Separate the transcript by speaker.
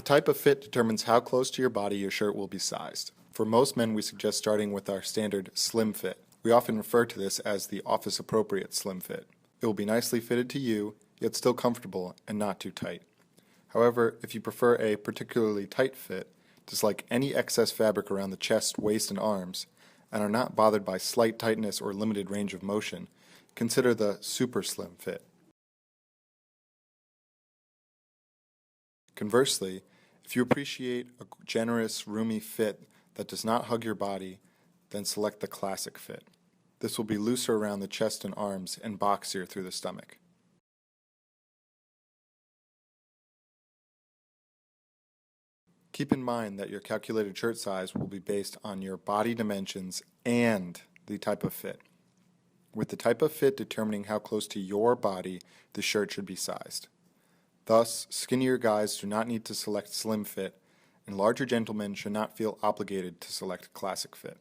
Speaker 1: type of fit determines how close to your body your shirt will be sized. For most men, we suggest starting with our standard slim fit. We often refer to this as the office-appropriate slim fit. It will be nicely fitted to you, yet still comfortable and not too tight. However, if you prefer a particularly tight fit, dislike any excess fabric around the chest, waist, and arms, and are not bothered by slight tightness or limited range of motion, consider the super slim fit. Conversely, if you appreciate a generous, roomy fit that does not hug your body, then select the classic fit. This will be looser around the chest and arms and boxier through the stomach. Keep in mind that your calculated shirt size will be based on your body dimensions and the type of fit, with the type of fit determining how close to your body the shirt should be sized. Thus, skinnier guys do not need to select slim fit, and larger gentlemen should not feel obligated to select classic fit.